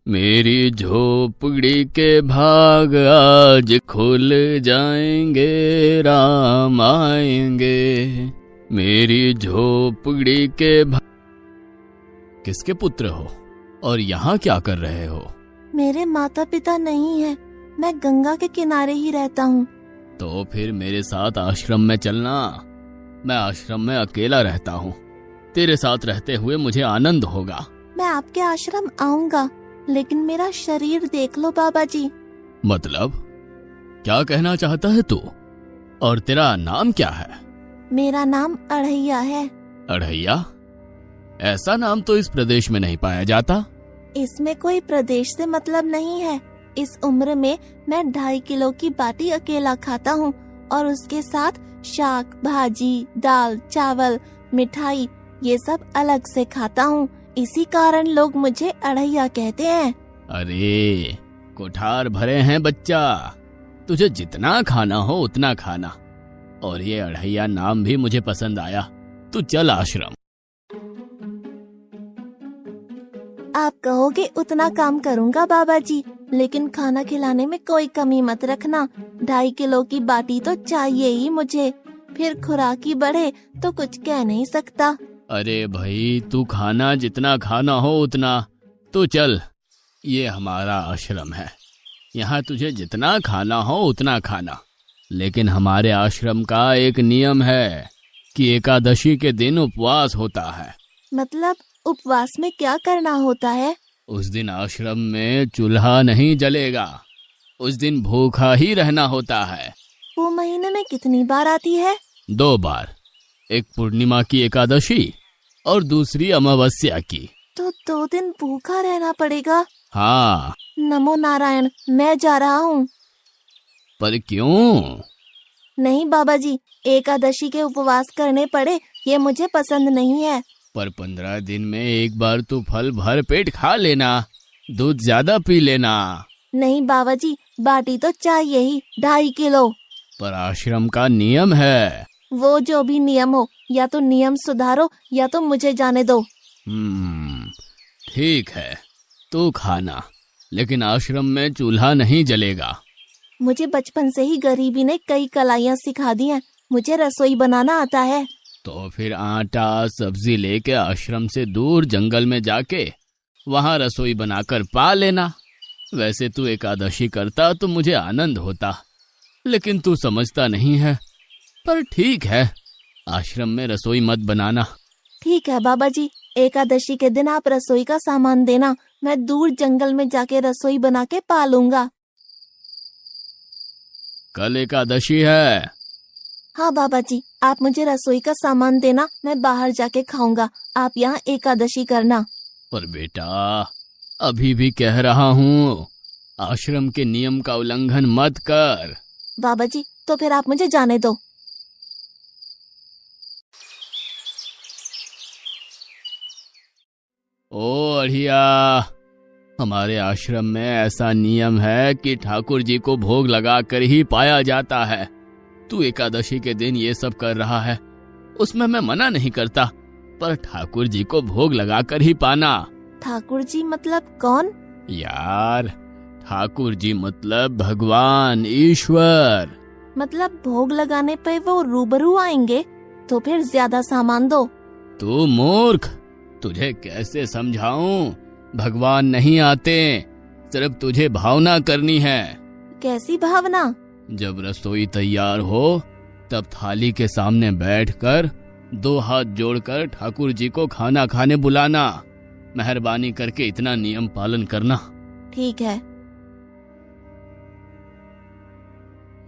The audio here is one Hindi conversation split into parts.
मेरी झोपड़ी के भाग आज खुल जाएंगे, राम आएंगे। मेरी झोपड़ी के भाग। किसके पुत्र हो और यहाँ क्या कर रहे हो? मेरे माता पिता नहीं है, मैं गंगा के किनारे ही रहता हूँ। तो फिर मेरे साथ आश्रम में चलना। मैं आश्रम में अकेला रहता हूँ, तेरे साथ रहते हुए मुझे आनंद होगा। मैं आपके आश्रम आऊंगा, लेकिन मेरा शरीर देख लो बाबा जी। मतलब क्या कहना चाहता है तू? और तेरा नाम क्या है? मेरा नाम अढ़ैया है। अढ़ैया? ऐसा नाम तो इस प्रदेश में नहीं पाया जाता। इसमें कोई प्रदेश से मतलब नहीं है। इस उम्र में मैं 2.5 किलो की बाटी अकेला खाता हूँ और उसके साथ शाक, भाजी, दाल, चावल, मिठाई ये सब अलग से खाता हूँ। इसी कारण लोग मुझे अढ़ैया कहते हैं। अरे कुठार भरे हैं बच्चा, तुझे जितना खाना हो उतना खाना। और ये अढ़ैया नाम भी मुझे पसंद आया। तू चल आश्रम। आप कहोगे उतना काम करूँगा बाबा जी, लेकिन खाना खिलाने में कोई कमी मत रखना। 2.5 किलो की बाटी तो चाहिए ही मुझे, फिर खुराकी बढ़े तो कुछ कह नहीं सकता। अरे भाई, तू खाना जितना खाना हो उतना। तो चल, ये हमारा आश्रम है, यहाँ तुझे जितना खाना हो उतना खाना। लेकिन हमारे आश्रम का एक नियम है कि एकादशी के दिन उपवास होता है। मतलब उपवास में क्या करना होता है? उस दिन आश्रम में चूल्हा नहीं जलेगा, उस दिन भूखा ही रहना होता है। वो महीने में कितनी बार आती है? 2 बार, एक पूर्णिमा की एकादशी और दूसरी अमावस्या की। तो 2 दिन भूखा रहना पड़ेगा। हाँ। नमो नारायण, मैं जा रहा हूँ। पर क्यों? नहीं बाबा जी, एकादशी के उपवास करने पड़े ये मुझे पसंद नहीं है। पर 15 दिन में एक बार तू फल भर पेट खा लेना, दूध ज्यादा पी लेना। नहीं बाबा जी, बाटी तो चाहिए ही 2.5 किलो। पर आश्रम का नियम है। वो जो भी नियम हो, या तो नियम सुधारो या तो मुझे जाने दो। ठीक है, तू खाना, लेकिन आश्रम में चूल्हा नहीं जलेगा। मुझे बचपन से ही गरीबी ने कई कलाइयाँ सिखा दी हैं। मुझे रसोई बनाना आता है। तो फिर आटा सब्जी लेके आश्रम से दूर जंगल में जाके वहाँ रसोई बनाकर पा लेना। वैसे तू एकादशी करता तो मुझे आनंद होता, लेकिन तू समझता नहीं है। पर ठीक है, आश्रम में रसोई मत बनाना। ठीक है बाबा जी, एकादशी के दिन आप रसोई का सामान देना, मैं दूर जंगल में जाके रसोई बना के पा लूंगा। कल एकादशी है। हाँ बाबा जी, आप मुझे रसोई का सामान देना, मैं बाहर जाके खाऊंगा। आप यहाँ एकादशी करना। पर बेटा, अभी भी कह रहा हूँ, आश्रम के नियम का उल्लंघन मत कर। बाबा जी, तो फिर आप मुझे जाने दो। ओ अढ़िया, हमारे आश्रम में ऐसा नियम है कि ठाकुर जी को भोग लगा कर ही पाया जाता है। तू एकादशी के दिन ये सब कर रहा है, उसमें मैं मना नहीं करता, पर ठाकुर जी को भोग लगा कर ही पाना। ठाकुर जी मतलब कौन? यार, ठाकुर जी मतलब भगवान ईश्वर। मतलब भोग लगाने पे वो रूबरू आएंगे? तो फिर ज्यादा सामान दो। तू मूर्ख, तुझे कैसे समझाऊं? भगवान नहीं आते, सिर्फ तुझे भावना करनी है। कैसी भावना? जब रसोई तैयार हो तब थाली के सामने बैठकर 2 हाथ जोड़कर ठाकुर जी को खाना खाने बुलाना। मेहरबानी करके इतना नियम पालन करना। ठीक है।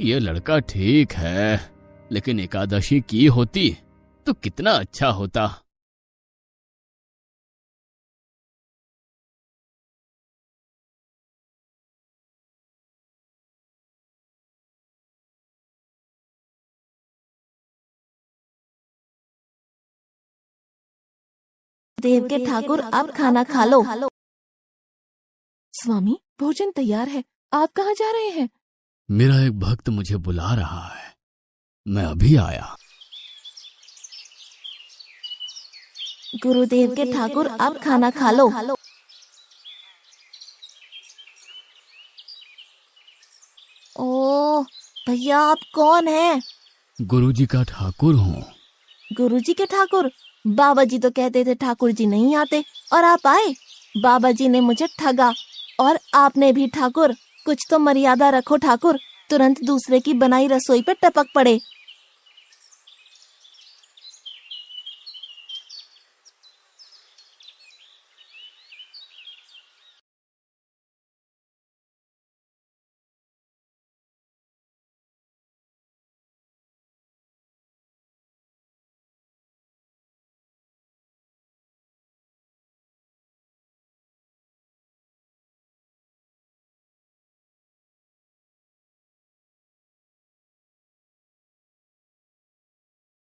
ये लड़का ठीक है, लेकिन एकादशी की होती तो कितना अच्छा होता। देव के ठाकुर, आप खाना खा लो। स्वामी, भोजन तैयार है, आप कहाँ जा रहे हैं? मेरा एक भक्त मुझे बुला रहा है, मैं अभी आया। गुरुदेव के ठाकुर, आप खाना खा लो। भैया आप कौन हैं? गुरुजी का ठाकुर हूँ। गुरुजी के ठाकुर? बाबा जी तो कहते थे ठाकुर जी नहीं आते और आप आए। बाबा जी ने मुझे ठगा और आपने भी ठाकुर। कुछ तो मर्यादा रखो ठाकुर, तुरंत दूसरे की बनाई रसोई पे टपक पड़े।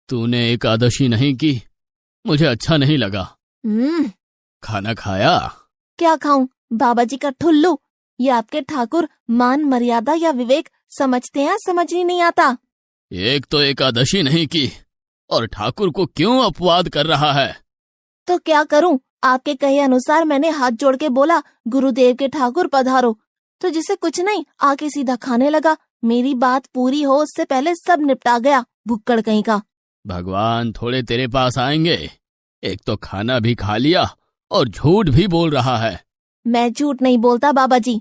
तूने एकादशी नहीं की, मुझे अच्छा नहीं लगा। खाना खाया? क्या खाऊं? बाबा जी का ठुल्लू। ये आपके ठाकुर मान मर्यादा या विवेक समझते हैं, समझ ही नहीं आता। एक तो एकादशी नहीं की और ठाकुर को क्यों अपवाद कर रहा है? तो क्या करूं? आपके कहे अनुसार मैंने हाथ जोड़ के बोला, गुरुदेव के ठाकुर पधारो, तो जिसे कुछ नहीं आके सीधा खाने लगा। मेरी बात पूरी हो उससे पहले सब निपटा गया, भुक्कड़ कहीं का। भगवान थोड़े तेरे पास आएंगे। एक तो खाना भी खा लिया और झूठ भी बोल रहा है। मैं झूठ नहीं बोलता बाबा जी,